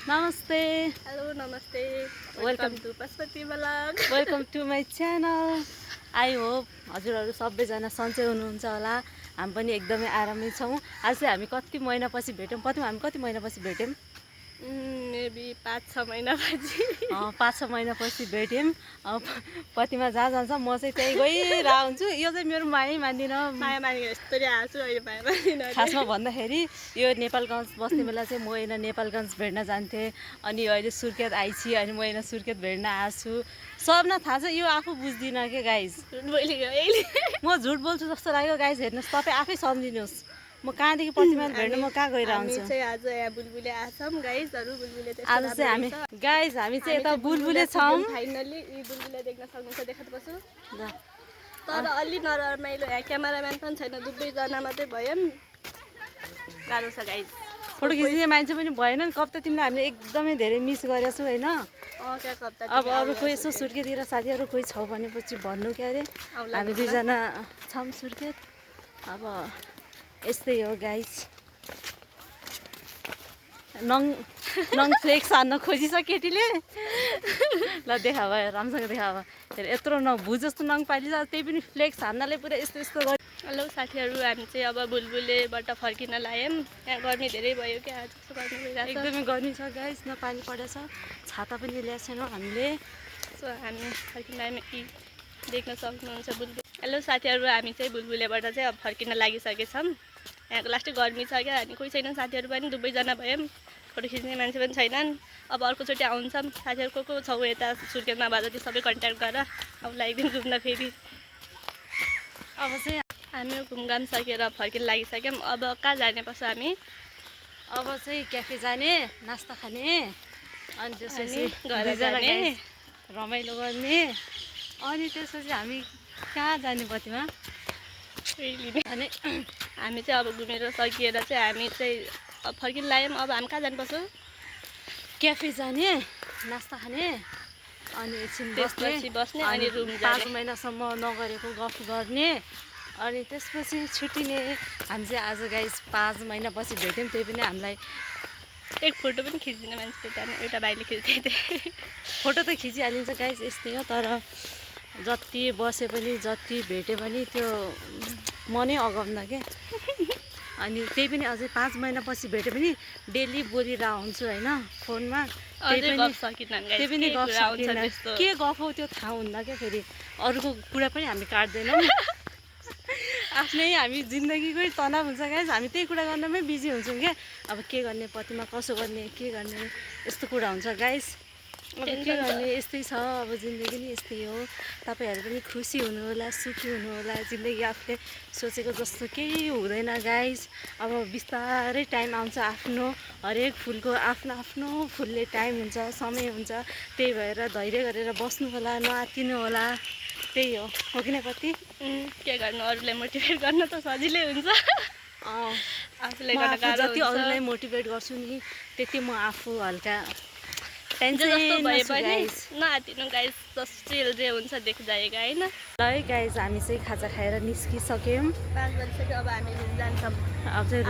नमस्ते हेलो नमस्ते welcome to Pashupati blog welcome to my channel. I hope हजुरहरू सबैजना सन्चै हुनुहुन्छ होला। हामी पनि एकदमै आरामै छौँ। आज चाहिँ हामी कति महिनापछि भेट्यौँ। हामी कति महिनापछि भेट्यौँ? मेबी 5-6 महिनापछि 5-6 महिनापछि भेट्यौँ। पतिमा जहाँ जान्छ म चाहिँ त्यहीँ गइरहेको हुन्छु। यो चाहिँ मेरो मायै मान्दिनँ। माया मानेको यस्तो आएको छु अहिले माया मान्दिनँ। खासमा भन्दाखेरि यो नेपालगञ्ज बस्ने बेला चाहिँ म यहाँ नेपालगञ्ज भेट्न जान्थेँ। अनि अहिले सुर्खेत आइछि अनि म यहाँ सुर्खेत भेट्न आएको छु। सबलाई थाहा छ, यो आफू बुझ्दिनँ के गाइज। म झुट बोल्छु जस्तो लाग्यो गाइज। हेर्नुहोस्, तपाईँ आफै सम्झिनुहोस् म कहाँदेखि प्रतिमा भेट्न म कहाँ गइरहन्छु। हामी चाहिँ आज यहाँ बुलबुले आछौँ गाइजहरु। बुलबुले त्यस्तो आज चाहिँ हामी गाइज हामी चाहिँ यता बुलबुले छौँ। फाइनली यी बुलबुले देख्न सक्नुहुन्छ, देखाउनुपर्छु। तर अलि नरमाइलो, यहाँ क्यामेराम्यान पनि छैन, दुवैजना मात्रै भयौँ। गाह्रो छ गाइज। फोटो खिच्ने मान्छे पनि भएन नि। कब त तिमीलाई हामीले एकदमै धेरै मिस गरेको छु होइन। अब अरू कोही यसो सुर्खेततिर साथीहरू कोही छ भनेपछि भन्नु के अरे। हामी दुईजना छौँ सुर्खेत। अब यस्तै हो गाइज। नङ फ्लेक्स हान्न खोजिसक्यो केटीले। ल देखा भयो, राम्रोसँग देखा भयो। यत्रो भु जस्तो नङ पालिन्छ, त्यही पनि फ्लेक्स हान्नले पुरा यस्तो यस्तो गर्यो। हेलो साथीहरू, हामी चाहिँ अब बुलबुलेबाट फर्किन लाग्यौँ। यहाँ गर्मी धेरै भयो क्या, जस्तो गर्मी भइरहेको छ। एकदमै गर्मी छ गाइस, न पानी परेछ, छाता पनि ल्याएको छैनौँ हामीले। सो हामी फर्किन लाग्यौँ। देख्न सक्नुहुन्छ बुलबुले। हेलो साथीहरू, हामी चाहिँ बुलबुलेबाट चाहिँ अब फर्किन लागिसकेछौँ। यहाँको लास्टै गर्मी छ क्या, अनि कोही छैन, साथीहरू पनि दुवैजना भयौँ। फोटो खिच्ने मान्छे पनि छैनन्। अब अर्कोचोटि आउँछौँ। साथीहरू को छौ यता सुर्खेतमा भए जति सबै कन्ट्याक्ट गरेर आउँला एकदिन घुम्न फेरि। अब चाहिँ हामी घुमघाम सकेर फर्किन लागिसक्यौँ। अब कहाँ जाने पर्छ हामी? अब चाहिँ क्याफे जाने, नास्ता खाने, अनि त्यसपछि घर जाने, रमाइलो गर्ने, अनि त्यसपछि हामी कहाँ जाने प्रतिमा? अनि हामी चाहिँ अब घुमेर सकिएर चाहिँ हामी चाहिँ अब फर्किन लाग्यौँ। अब हामी कहाँ जानुपर्छ? क्याफे जाने, नास्ता खाने, अनि एकछिन बस्ने अनि रुम जाने। 5 महिनासम्म नगरेको गफ गर्ने, अनि त्यसपछि छुट्टिने। हामी चाहिँ आज गाइस 5 महिनापछि भेट्यौँ, त्यही पनि हामीलाई एक फोटो पनि खिचिदिने मान्छे त्यहाँ एउटा भाइले खिच्दै थिए। फोटो त खिचिहालिन्छ गाइस, यस्तै हो। तर जति बसे पनि जति भेट्यो पनि त्यो मनै अगाउँदा क्या। अनि त्यही पनि अझै 5 महिनापछि भेट्यो भने डेली बोलिरहेको हुन्छु होइन फोनमा। त्यही पनि गफ सकिन्न, के गफ हो त्यो थाहा हुन्न क्या। फेरि अरूको कुरा पनि हामी काट्दैनौँ। आफ्नै हामी जिन्दगीकै तनाव हुन्छ गाइस, हामी त्यही कुरा गर्नमै बिजी हुन्छौँ क्या। अब के गर्ने, पतिमा कसो गर्ने, के गर्ने, यस्तो कुरा हुन्छ गाइस। अब के गर्ने, यस्तै छ। अब जिन्दगी नै यस्तै हो। तपाईँहरू पनि खुसी हुनुहोला, सुखी हुनुहोला। जिन्दगी आफूले सोचेको जस्तो केही हुँदैन गाइस। अब बिस्तारै टाइम आउँछ आफ्नो, हरेक फुलको आफ्नो आफ्नो फुलले टाइम हुन्छ, समय हुन्छ। त्यही भएर धैर्य गरेर बस्नु होला, नआत्तिनु होला। त्यही हो कि नै पति? के गर्नु, अरूलाई मोटिभेट गर्न त सजिलै हुन्छ। आफूले जति अरूलाई मोटिभेट गर्छु नि त्यति म आफू हल्का टेन्सन जस्तो भए पनि नआत्तिनु गाइस, जस्तो जे हुन्छ देखिजाएगा होइन। ल है गाइस, हामी चाहिँ खाजा खाएर निस्किसक्यौँ। 5 बजिसक्यो, अब हामी जान्छौँ। अब चाहिँ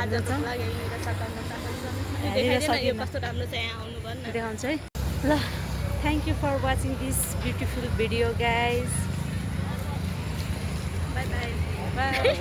कस्तो राम्रो छ यहाँ आउनु भन्न देखाउँछु है। ल, thank you for watching this beautiful video guys. Bye bye. By.